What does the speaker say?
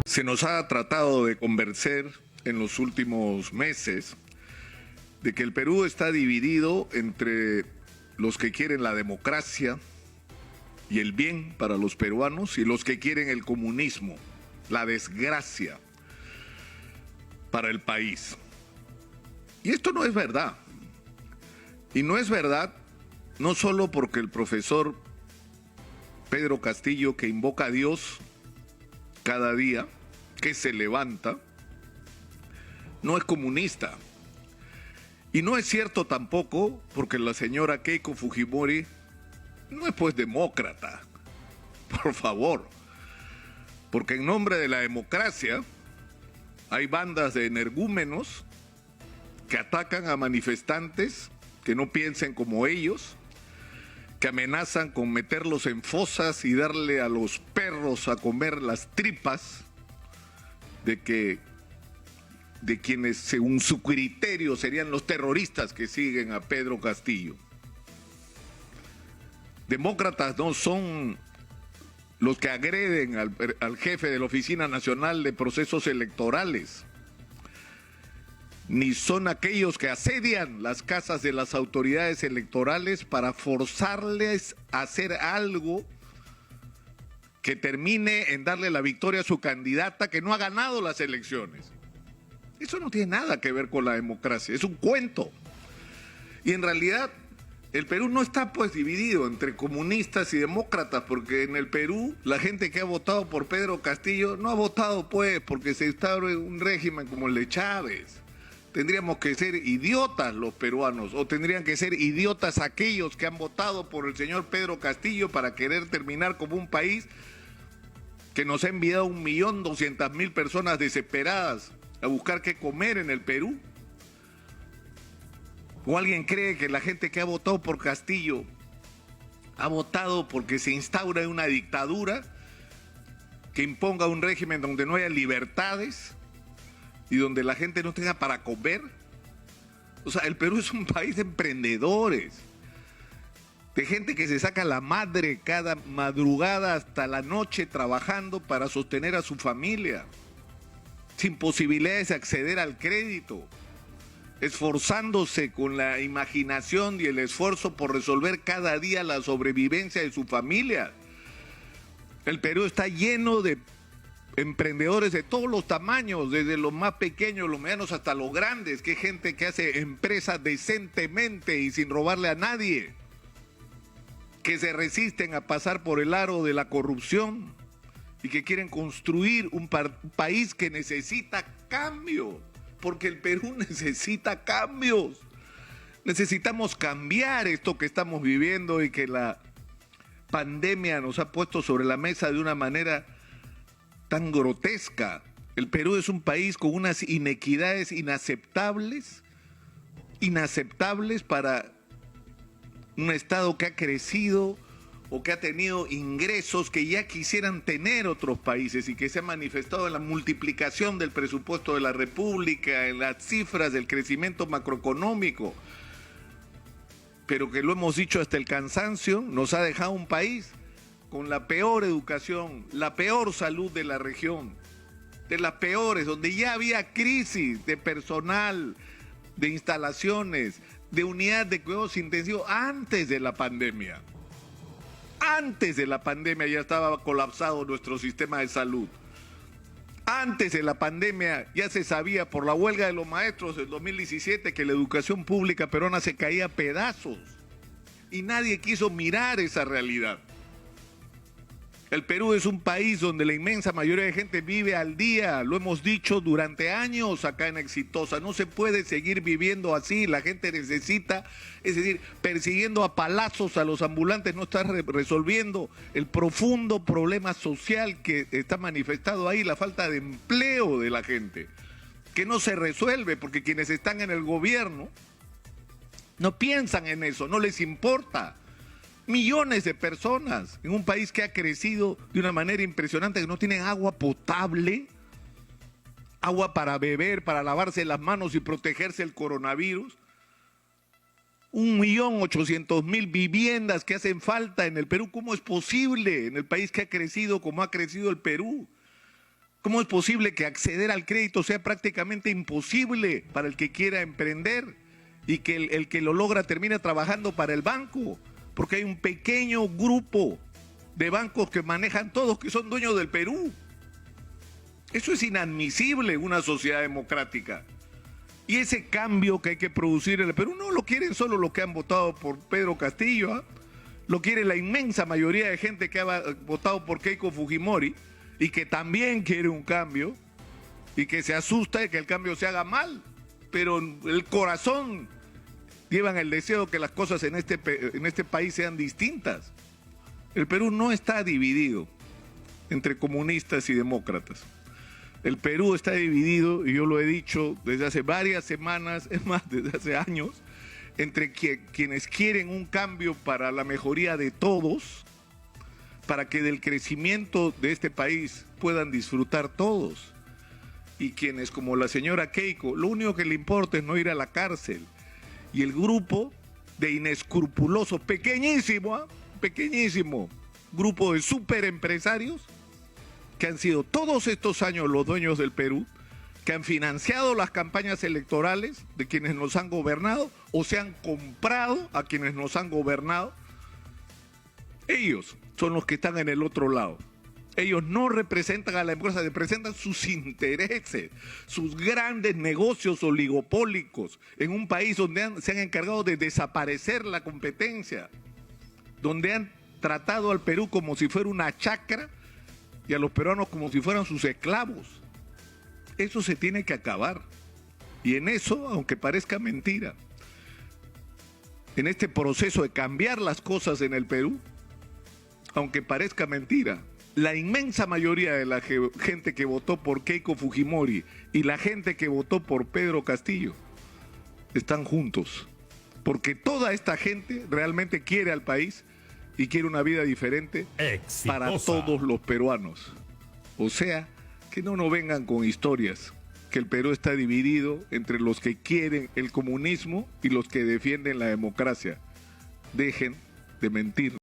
Se nos ha tratado de convencer en los últimos meses de que el Perú está dividido entre los que quieren la democracia y el bien para los peruanos y los que quieren el comunismo, la desgracia para el país. Y esto no es verdad. Y no es verdad no solo porque el profesor Pedro Castillo, que invoca a Dios cada día, que se levanta, no es comunista. Y no es cierto tampoco porque la señora Keiko Fujimori no es pues demócrata, por favor. Porque en nombre de la democracia hay bandas de energúmenos que atacan a manifestantes que no piensen como ellos, que amenazan con meterlos en fosas y darle a los perros a comer las tripas de quienes según su criterio serían los terroristas que siguen a Pedro Castillo. Demócratas no son los que agreden al jefe de la Oficina Nacional de Procesos Electorales, ni son aquellos que asedian las casas de las autoridades electorales para forzarles a hacer algo que termine en darle la victoria a su candidata que no ha ganado las elecciones. Eso no tiene nada que ver con la democracia, es un cuento. Y en realidad el Perú no está pues dividido entre comunistas y demócratas, porque en el Perú la gente que ha votado por Pedro Castillo no ha votado pues porque se instaure un régimen como el de Chávez. Tendríamos que ser idiotas los peruanos, o tendrían que ser idiotas aquellos que han votado por el señor Pedro Castillo para querer terminar como un país que nos ha enviado 1.200.000 personas desesperadas a buscar qué comer en el Perú. ¿O alguien cree que la gente que ha votado por Castillo ha votado porque se instaura una dictadura que imponga un régimen donde no haya libertades y donde la gente no tenga para comer? O sea, el Perú es un país de emprendedores, de gente que se saca la madre cada madrugada hasta la noche trabajando para sostener a su familia, sin posibilidades de acceder al crédito, esforzándose con la imaginación y el esfuerzo por resolver cada día la sobrevivencia de su familia. El Perú está lleno de emprendedores de todos los tamaños, desde los más pequeños, los medianos, hasta los grandes, que es gente que hace empresas decentemente y sin robarle a nadie, que se resisten a pasar por el aro de la corrupción y que quieren construir un país que necesita cambio, porque el Perú necesita cambios. Necesitamos cambiar esto que estamos viviendo y que la pandemia nos ha puesto sobre la mesa de una manera tan grotesca. El Perú es un país con unas inequidades inaceptables para un Estado que ha crecido o que ha tenido ingresos que ya quisieran tener otros países y que se ha manifestado en la multiplicación del presupuesto de la República, en las cifras del crecimiento macroeconómico, pero que lo hemos dicho hasta el cansancio, nos ha dejado un país con la peor educación, la peor salud de la región, de las peores, donde ya había crisis de personal, de instalaciones, de unidad de cuidados intensivos antes de la pandemia. Antes de la pandemia ya estaba colapsado nuestro sistema de salud. Antes de la pandemia ya se sabía por la huelga de los maestros del 2017 que la educación pública peruana se caía a pedazos y nadie quiso mirar esa realidad. El Perú es un país donde la inmensa mayoría de gente vive al día, lo hemos dicho durante años acá en Exitosa, no se puede seguir viviendo así, la gente necesita, es decir, persiguiendo a palazos a los ambulantes, no está resolviendo el profundo problema social que está manifestado ahí, la falta de empleo de la gente, que no se resuelve porque quienes están en el gobierno no piensan en eso, no les importa. Millones de personas en un país que ha crecido de una manera impresionante, que no tienen agua potable, agua para beber, para lavarse las manos y protegerse del coronavirus. 1.800.000 viviendas que hacen falta en el Perú. ¿Cómo es posible en el país que ha crecido como ha crecido el Perú? ¿Cómo es posible que acceder al crédito sea prácticamente imposible para el que quiera emprender y que el que lo logra termina trabajando para el banco? Porque hay un pequeño grupo de bancos que manejan todos, que son dueños del Perú. Eso es inadmisible en una sociedad democrática. Y ese cambio que hay que producir en el Perú no lo quieren solo los que han votado por Pedro Castillo, ¿eh? Lo quiere la inmensa mayoría de gente que ha votado por Keiko Fujimori y que también quiere un cambio y que se asusta de que el cambio se haga mal, pero el corazón llevan el deseo de que las cosas en este país sean distintas. El Perú no está dividido entre comunistas y demócratas. El Perú está dividido, y yo lo he dicho desde hace varias semanas, es más, desde hace años, entre quienes quieren un cambio para la mejoría de todos, para que del crecimiento de este país puedan disfrutar todos, y quienes, como la señora Keiko, lo único que le importa es no ir a la cárcel, y el grupo de inescrupulosos, pequeñísimo grupo de superempresarios que han sido todos estos años los dueños del Perú, que han financiado las campañas electorales de quienes nos han gobernado o se han comprado a quienes nos han gobernado. Ellos son los que están en el otro lado. Ellos no representan a la empresa, representan sus intereses, sus grandes negocios oligopólicos en un país donde se han encargado de desaparecer la competencia, donde han tratado al Perú como si fuera una chacra y a los peruanos como si fueran sus esclavos. Eso se tiene que acabar. Y en eso, aunque parezca mentira, en este proceso de cambiar las cosas en el Perú, aunque parezca mentira, la inmensa mayoría de la gente que votó por Keiko Fujimori y la gente que votó por Pedro Castillo están juntos. Porque toda esta gente realmente quiere al país y quiere una vida diferente para todos los peruanos. O sea, que no nos vengan con historias, que el Perú está dividido entre los que quieren el comunismo y los que defienden la democracia. Dejen de mentir.